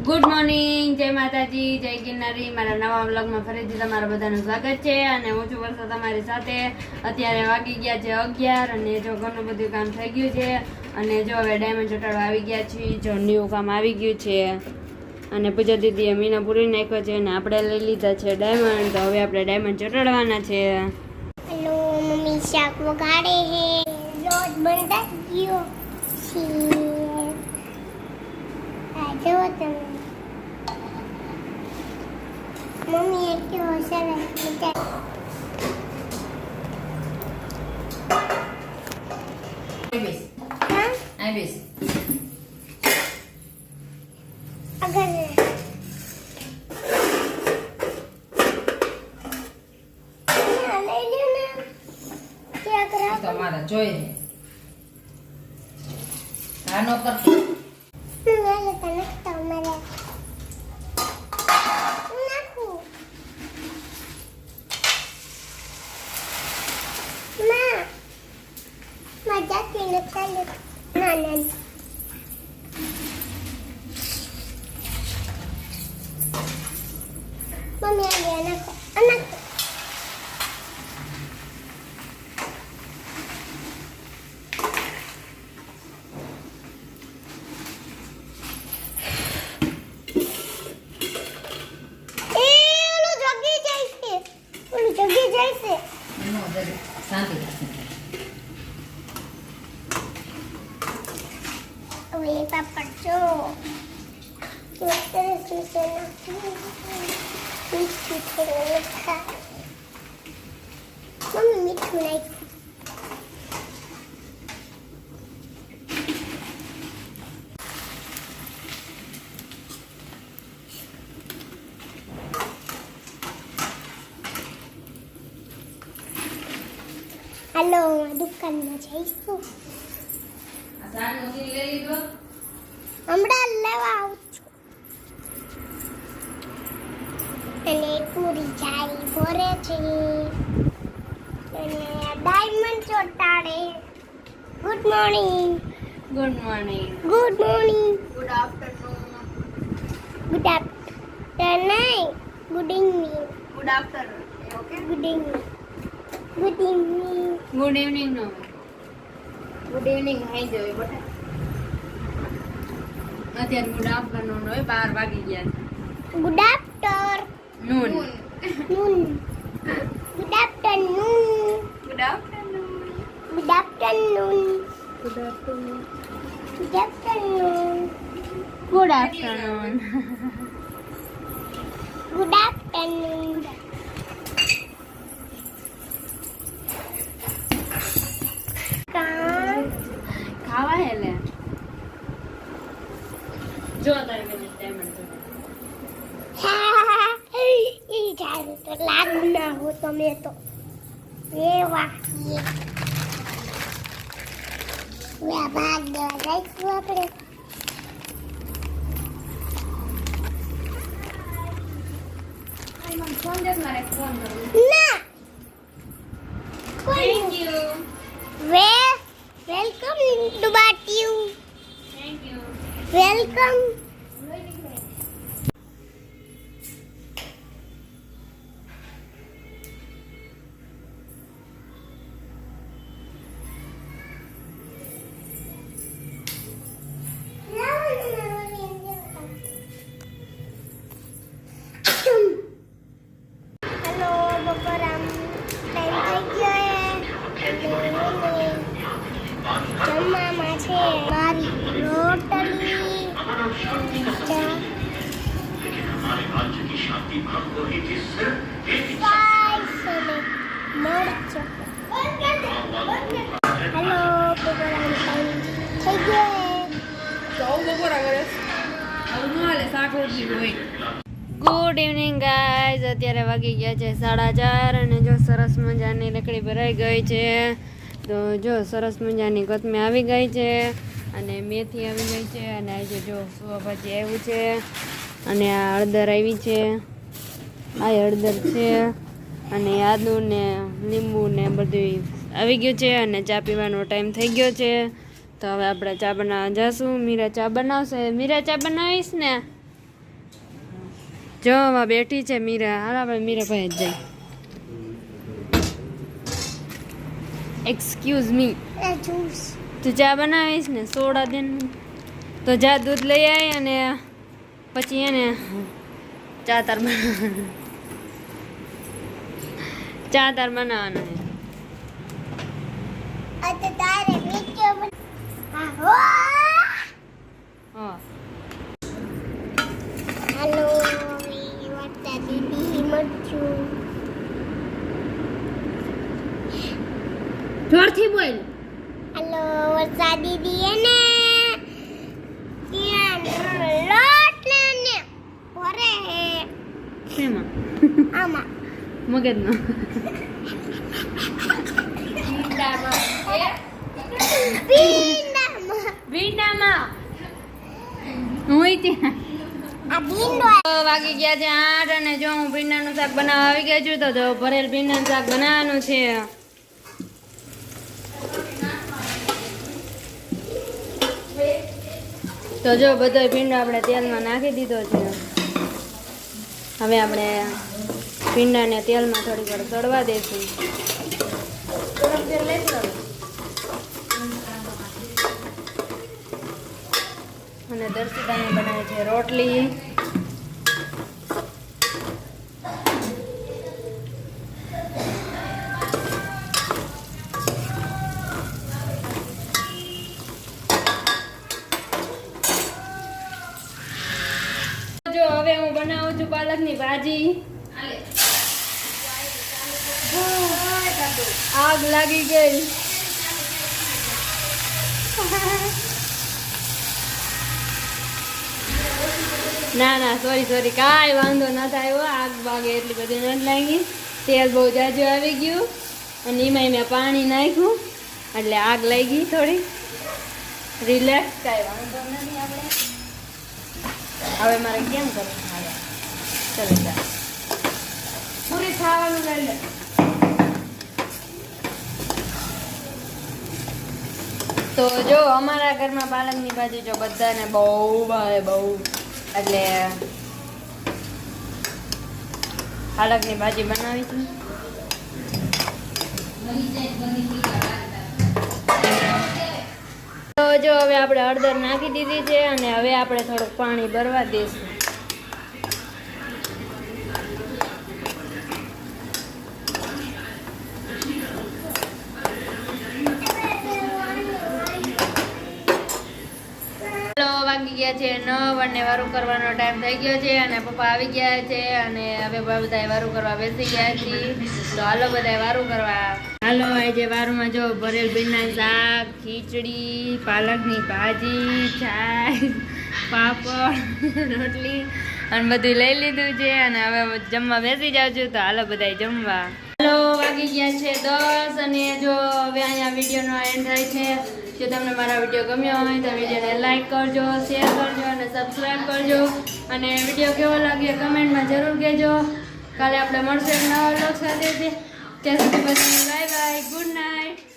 Good morning, જય માતાજી, જય ગિરનારી। મારા નવા વ્લોગમાં ફરીથી તમારા બધાનું સ્વાગત છે અને હું છું વર્ષો તમારી સાથે। અત્યારે વાગી ગયા છે 11 અને જો ઘણું બધું કામ થઈ ગયું છે અને જો હવે ડાયમંડ ચોટાડવા આવી ગયા છીએ। જો ન્યૂ કામ આવી ગયું છે અને પૂજા દીદીએ મીના પૂરી નાખ્યો છે અને આપણે લઈ લીધા છે ડાયમંડ। તો હવે આપણે ડાયમંડ ચોટાડવાના છે। હેલો મમ્મી શાક વગાડે હે રોજ બનતા ગયો છે આ જો તમે મમ્મી એક કે હોશિયાર બેટા હા આવીશ અગર તમારા જોઈએ આનો પર Mami ada anak શાંતિ Oye, papá, yo terus misalnya itu terletak. Mami mitu naik. Halo, dukan macam itu. આસાન મશીન લઈ લીધો હમણાં લેવા આવું છું અને પૂરી જારી ભરે છે અને ડાયમંડ ચોટાડે good morning good morning good morning good afternoon good afternoon good evening good afternoon okay good evening good evening good evening નો ગુડ ઇવનિંગ હાઈ જવે બટા અત્યારે ગુડ આફ્ટરનૂન હોય 12 વાગી ગયા છે good afternoon noon good afternoon good afternoon good afternoon good afternoon good afternoon good afternoon good afternoon ખાવા હે લે જો તારે મને ડાયમંડ ઈ જારું તો લાગુ ના હો તમે તો એવા ભાગ દેવા જઈશું આપણે ફોન દે મારે ફોન કરું ના થેન્ક યુ વેલકમ ડુબાટ્યુ થેન્ક યુ વેલકમ હેલો બપોરામ ટાઈમ થઈ ગયો જમવામાં છે મારી રોટલી મરચો હેલો બપોરામ ટાઈમ થઈ ગયો તો બપોરા કરે આવું ન હાલે શાક રોટલી હોય ગુડ ઇવનિંગ ગાઈઝ અત્યારે વાગી ગયા છે 4:30 અને જો સરસ મજાની લકડી ભરાઈ ગઈ છે તો જો સરસ મજાની કોથમી આવી ગઈ છે અને મેથી આવી ગઈ છે અને આજે જો સુવાભાજી આવ્યું છે અને આ હળદર આવી છે આ હળદર છે અને આદુ ને લીંબુ ને બધું આવી ગયું છે અને ચા પીવાનો ટાઈમ થઈ ગયો છે તો હવે આપણે ચા બનાવવા જઈશું। મીરા ચા બનાવશે। મીરા ચા બનાવીશ ને? જો આમાં બેઠી છે મીરા. હાલ આપણે મીરા ભાઈ જ જઈ. એક્સક્યુઝ મી, જ્યુસ તું ચા બનાવીશ ને? સોડા દે ને. તો જા દૂધ લઈ આવી અને પછી એને ચા તાર બનાવવાના છે. આ તારે મીઠો આહો હા હેલો વાતા દીદી મચ્છું જોરથી બોલ. હેલો વાતા દીદી એને ત્યાં લોટ લેને ભરે હે શેમાં? આમાં મગજમાં. ભીંડામાં હોય ત્યાં. આ ભીંડો વાગી ગયા છે 8 અને જો હું ભીંડાનું શાક બનાવવા આવી ગઈ છું. તો જો ભરેલ ભીંડાનું શાક બનાવવાનું છે. તો જો બધો ભીંડો આપણે તેલમાં નાખી દીધો છે. હવે આપણે ભીંડાને તેલમાં થોડી વાર તળવા દઈશું. અને દર્શિતાને બનાવે છે રોટલી. જો હવે હું બનાવું છું પાલકની ભાજી. આગ લાગી ગઈ. ના ના સોરી કાંઈ વાંધો ન થાય. આગ વાગે એટલી બધી નથી લાગી. તેલ બહુ જાજુ આવી ગયું અને એમાં મેં પાણી નાખ્યું એટલે આગ લાગી થોડી. રિલેક્સ, કાંઈ વાંધો નથી. આપણે હવે મારે કેમ કરવું? ચાલો જા પૂરી ખાવાનું લઈ લે. તો જો અમારા ઘરમાં પાલકની ભાજી જો બધાને બહુ ભાવે, બહુ. એટલે પાલકની ભાજી બનાવી છે. તો જો હવે આપણે હળદર નાખી દીધી છે અને હવે આપણે થોડુંક પાણી ભરવા દઈશું. વાગી ગયા છે 9 અને વારું કરવાનો ટાઈમ થઈ ગયો છે અને પપ્પા આવી ગયા છે અને હવે બધા વારું કરવા બેસી ગયા છે. તો હાલો બધા વારું કરવા. હાલો આજે વારુંમાં જો ભરેલ ભીંડાનું શાક, ખીચડી, પાલકની ભાજી, છાશ, પાપડ, રોટલી અને બધું લઈ લીધું છે અને હવે જમવા બેસી જાઉં છું. તો હાલો બધા જમવા. હાલો વાગી ગયા છે 10 અને જો હવે અહીંયા વિડીયોનો એન્ડ થાય છે. જો તમને મારા વિડીયો ગમ્યો હોય તો વિડીયોને લાઈક કરજો, શેર કરજો અને સબસ્ક્રાઈબ કરજો. અને વિડીયો કેવો લાગ્યો કમેન્ટમાં જરૂર કહેજો. કાલે આપણે મળશે નવા વ્લોગ સાથે. ત્યાં સુધી બધાને બાય બાય, ગુડ નાઇટ.